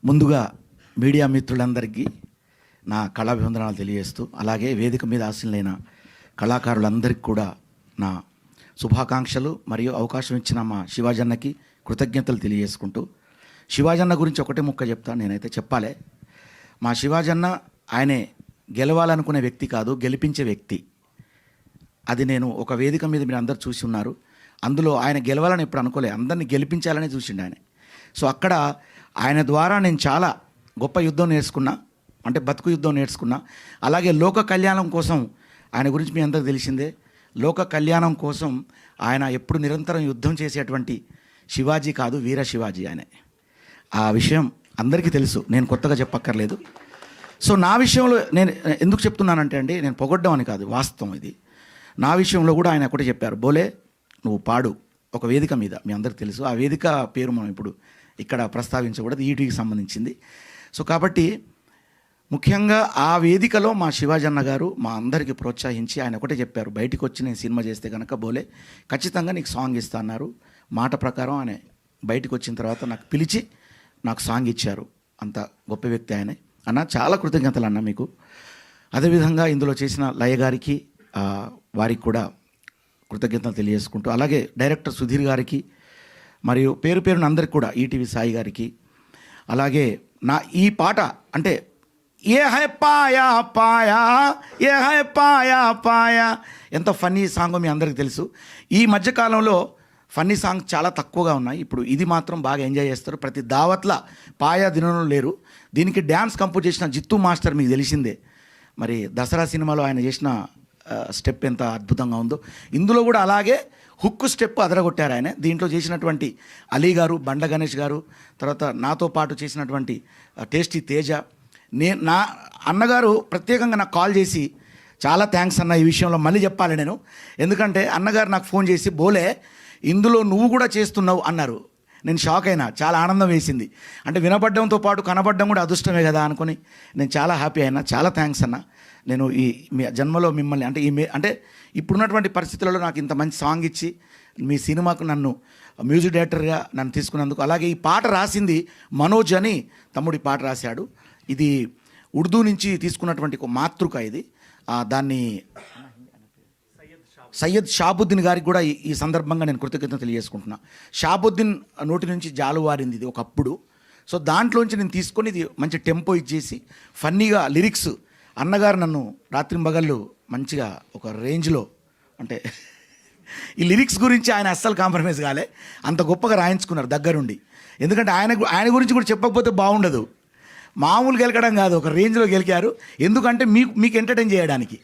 ముందుగా మీడియా మిత్రులందరికీ నా కళాభివందనాలు తెలియజేస్తూ, అలాగే వేదిక మీద ఆశీనులైన కళాకారులందరికీ కూడా నా శుభాకాంక్షలు మరియు అవకాశం ఇచ్చిన మా శివాజన్నకి కృతజ్ఞతలు తెలియజేసుకుంటూ, శివాజన్న గురించి ఒకటే ముక్క చెప్తాను. నేనైతే చెప్పాలి, మా శివాజన్న ఆయనే గెలవాలనుకునే వ్యక్తి కాదు, గెలిపించే వ్యక్తి. అది నేను ఒక వేదిక మీద మీరు అందరు చూసి ఉన్నారు. అందులో ఆయన గెలవాలని ఎప్పుడు అనుకోలే, అందరినీ గెలిపించాలని చూసిండు ఆయన. సో అక్కడ ఆయన ద్వారా నేను చాలా గొప్ప యుద్ధం నేర్చుకున్నా, అంటే బతుకు యుద్ధం నేర్చుకున్నా. అలాగే లోక కళ్యాణం కోసం ఆయన గురించి మీ అందరికీ తెలిసిందే. లోక కళ్యాణం కోసం ఆయన ఎప్పుడు నిరంతరం యుద్ధం చేసేటువంటి శివాజీ కాదు, వీర శివాజీ ఆయనే. ఆ విషయం అందరికీ తెలుసు, నేను కొత్తగా చెప్పక్కర్లేదు. సో నా విషయంలో నేను ఎందుకు చెప్తున్నానంటే అండి, నేను పొగడ్డం అని కాదు, వాస్తవం ఇది. నా విషయంలో కూడా ఆయన ఒకటే చెప్పారు, బోలే నువ్వు పాడు ఒక వేదిక మీద, మీ అందరికీ తెలుసు. ఆ వేదిక పేరు మనం ఇప్పుడు ఇక్కడ ప్రస్తావించకూడదు, ఈటీకి సంబంధించింది. సో కాబట్టి ముఖ్యంగా ఆ వేదికలో మా శివాజన్న గారు మా అందరికీ ప్రోత్సహించి ఆయన ఒకటే చెప్పారు, బయటికి వచ్చి నేను సినిమా చేస్తే కనుక బోలే ఖచ్చితంగా నీకు సాంగ్ ఇస్తా అన్నారు. మాట ప్రకారం ఆయన బయటకు వచ్చిన తర్వాత నాకు పిలిచి నాకు సాంగ్ ఇచ్చారు. అంత గొప్ప వ్యక్తి ఆయనే. అన్న చాలా కృతజ్ఞతలు అన్న మీకు. అదేవిధంగా ఇందులో చేసిన లయ గారికి వారికి కూడా కృతజ్ఞతలు తెలియజేసుకుంటూ, అలాగే డైరెక్టర్ సుధీర్ గారికి మరియు పేరు పేరున అందరికి కూడా, ఈటీవీ సాయి గారికి, అలాగే నా ఈ పాట అంటే ఏ హై పాయా పాయా ఏ హై పాయా పాయా ఎంత ఫన్నీ సాంగ్ మీ అందరికీ తెలుసు. ఈ మధ్యకాలంలో ఫన్నీ సాంగ్ చాలా తక్కువగా ఉన్నాయి. ఇప్పుడు ఇది మాత్రం బాగా ఎంజాయ్ చేస్తారు. ప్రతి దావత్ల పాయా దినంలో లేరు. దీనికి డ్యాన్స్ కంపోజ్ చేసిన జిత్తు మాస్టర్ మీకు తెలిసిందే. మరి దసరా సినిమాలో ఆయన చేసిన స్టెప్ ఎంత అద్భుతంగా ఉందో, ఇందులో కూడా అలాగే హుక్కు స్టెప్ అదరగొట్టారు ఆయన. దీంట్లో చేసినటువంటి అలీ గారు, బండ గణేష్ గారు, తర్వాత నాతో పాటు చేసినటువంటి టేస్టీ తేజ, నా అన్నగారు ప్రత్యేకంగా నాకు కాల్ చేసి చాలా థ్యాంక్స్ అన్న, ఈ విషయంలో మళ్ళీ చెప్పాలి నేను. ఎందుకంటే అన్నగారు నాకు ఫోన్ చేసి బోలే ఇందులో నువ్వు కూడా చేస్తున్నావు అన్నారు. నేను షాక్ అయినా, చాలా ఆనందం వేసింది. అంటే వినపడ్డంతో పాటు కనపడడం కూడా అదృష్టమే కదా అనుకొని నేను చాలా హ్యాపీ అయినా. చాలా థ్యాంక్స్ అన్న. నేను ఈ మీ జన్మలో మిమ్మల్ని అంటే అంటే ఇప్పుడున్నటువంటి పరిస్థితులలో నాకు ఇంత మంచి సాంగ్ ఇచ్చి మీ సినిమాకు నన్ను మ్యూజిక్ డైరెక్టర్గా నన్ను తీసుకున్నందుకు. అలాగే ఈ పాట రాసింది మనోజ్ అని తమ్ముడి పాట రాశాడు. ఇది ఉర్దూ నుంచి తీసుకున్నటువంటి ఒక మాతృక ఇది. దాన్ని సయ్యద్ షాబుద్దీన్ గారికి కూడా ఈ సందర్భంగా నేను కృతజ్ఞత తెలియజేసుకుంటున్నా. షాబుద్దీన్ నోటి నుంచి జాలువారింది ఇది ఒకప్పుడు. సో దాంట్లోంచి నేను తీసుకొని ఇది మంచి టెంపో ఇచ్చేసి ఫన్నీగా లిరిక్స్, అన్నగారు నన్ను రాత్రింబగళ్ళు మంచిగా ఒక రేంజ్లో, అంటే ఈ లిరిక్స్ గురించి ఆయన అస్సలు కాంప్రమైజ్ కాలే, అంత గొప్పగా రాయించుకున్నారు దగ్గరుండి. ఎందుకంటే ఆయన గురించి కూడా చెప్పకపోతే బాగుండదు. మామూలు గెలకడం కాదు, ఒక రేంజ్లో గెలికారు. ఎందుకంటే మీకు ఎంటర్టైన్ చేయడానికి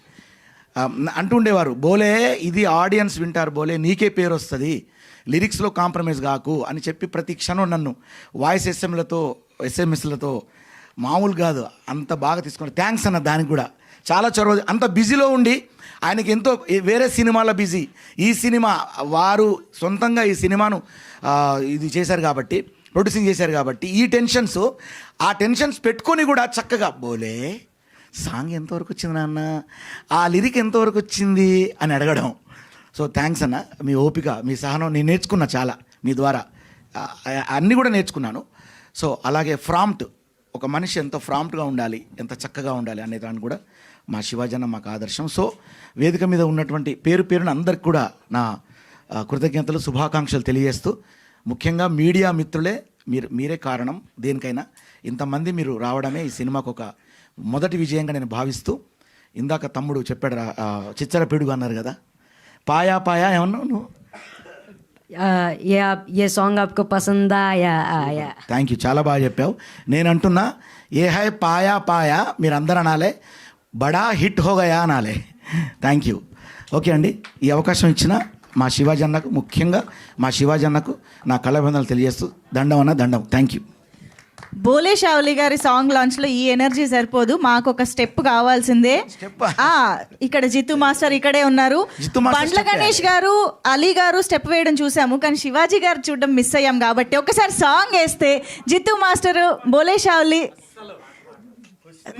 అంటుండేవారు, బోలే ఇది ఆడియన్స్ వింటారు, బోలే నీకే పేరు వస్తుంది, లిరిక్స్లో కాంప్రమైజ్ కాకు అని చెప్పి ప్రతి క్షణం నన్ను వాయిస్ ఎస్ఎంఎస్లతో మామూలు కాదు అంత బాగా తీసుకున్నారు. థ్యాంక్స్ అన్న. దానికి కూడా చాలా చొరవ. అంత బిజీలో ఉండి ఆయనకి ఎంతో వేరే సినిమాలో బిజీ, ఈ సినిమా వారు సొంతంగా ఈ సినిమాను ఇది చేశారు కాబట్టి, ప్రొడ్యూసింగ్ చేశారు కాబట్టి ఆ టెన్షన్స్ పెట్టుకొని కూడా చక్కగా బోలే సాంగ్ ఎంతవరకు వచ్చింది నాన్న, ఆ లిరిక్ ఎంతవరకు వచ్చింది అని అడగడం. సో థ్యాంక్స్ అన్న. మీ ఓపిక, మీ సహనం నేను నేర్చుకున్నా చాలా మీ ద్వారా, అన్నీ కూడా నేర్చుకున్నాను. సో అలాగే ప్రాంప్ట్, ఒక మనిషి ఎంత ప్రాంప్ట్గా ఉండాలి, ఎంత చక్కగా ఉండాలి అనే దాన్ని కూడా మా శివాజన్న మాకు ఆదర్శం. సో వేదిక మీద ఉన్నటువంటి పేరు పేరున అందరికి కూడా నా కృతజ్ఞతలు, శుభాకాంక్షలు తెలియజేస్తూ, ముఖ్యంగా మీడియా మిత్రులే మీరే కారణం దేనికైనా. ఇంతమంది మీరు రావడమే ఈ సినిమాకు ఒక మొదటి విజయంగా నేను భావిస్తూ, ఇందాక తమ్ముడు చెప్పాడు చిచ్చర పిడుగు అన్నారు కదా, పాయా పాయా ఏమన్నావు నువ్వు? ये सॉन्ग आपको पसंद आया आया. థ్యాంక్ యూ, చాలా బాగా చెప్పావు. నేను అంటున్నా ఏ హై పాయా పాయా మీరు అందరూ అనాలే, బడా హిట్ హోగయా అనాలే. Thank you. ఓకే అండి, ఈ అవకాశం ఇచ్చిన మా శివాజన్నకు, ముఖ్యంగా మా శివాజన్నకు నా కళాభివందనలు తెలియజేస్తూ దండం అన్న దండం. Thank you. బోలే షావులి గారి సాంగ్ లాంచ్ లో ఈ ఎనర్జీ సరిపోదు, మాకు ఒక స్టెప్ కావాల్సిందే. ఇక్కడ జిత్తు మాస్టర్ ఇక్కడే ఉన్నారు. బండ్ల గణేష్ గారు, అలీ గారు స్టెప్ వేయడం చూసాము, కానీ శివాజీ గారు చూడడం మిస్ అయ్యాం. కాబట్టి ఒకసారి సాంగ్ వేస్తే జిత్తు మాస్టర్, బోలే షావులి,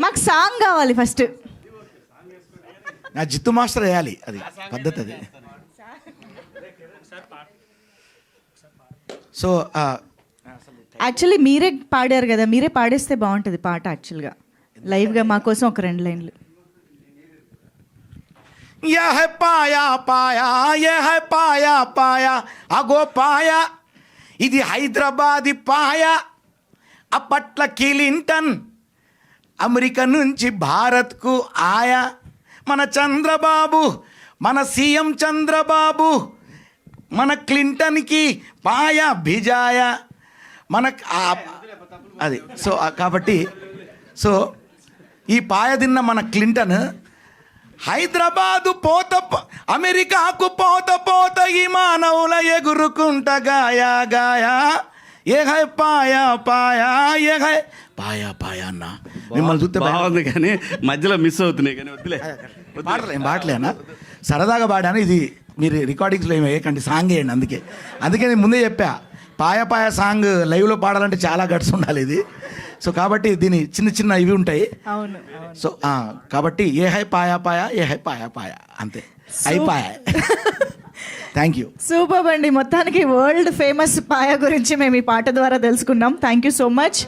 మాకు సాంగ్ కావాలి ఫస్ట్. నా జిత్తు మాస్టర్ వేయాలి, అది పద్ధతి అది. సో యాక్చువల్లీ మీరే పాడారు కదా, మీరే పాడేస్తే బాగుంటుంది పాట యాక్చువల్గా లైవ్గా మా కోసం ఒక 2 లైన్లు. यह है पाया पाया यह है पाया पाया అగో పాయా ఇది హైదరాబాదీ పాయా అప్పట్ల క్లింటన్ అమెరికా నుంచి భారత్కు ఆయా మన చంద్రబాబు మన సీఎం చంద్రబాబు మన క్లింటన్కి పాయా భిజాయ మన అది సో కాబట్టి సో ఈ పాయ తిన్న మన క్లింటన్ హైదరాబాదు పోత అమెరికాకు పోత పోత ఈ మానవుల ఎగురుకుంట గాయా గాయా ఏ హై పాయా పాయా ఏ హై పాయా పాయా అన్న మిమ్మల్ని చూస్తే బాగుంది కానీ మధ్యలో మిస్ అవుతున్నాయి కానీ వద్దులే. పాడలేనా సరదాగా పాడాను. ఇది మీరు రికార్డింగ్స్లో ఏమి వేయకండి, సాంగ్ వేయండి. అందుకే నేను ముందే చెప్పా, పాయ పాయ సాంగ్ లైవ్లో పాడాలంటే చాలా గట్స్ ఉండాలి ఇది. సో కాబట్టి దీని చిన్న చిన్న ఇవి ఉంటాయి. అవును. సో కాబట్టి ఏ హై పాయా పాయా ఏ హై పాయా పాయా అంతే అయిపోయా. Thank you. సూపర్ అండి. మొత్తానికి వరల్డ్ ఫేమస్ పాయ గురించి మేము ఈ పాట ద్వారా తెలుసుకున్నాం. Thank you so much.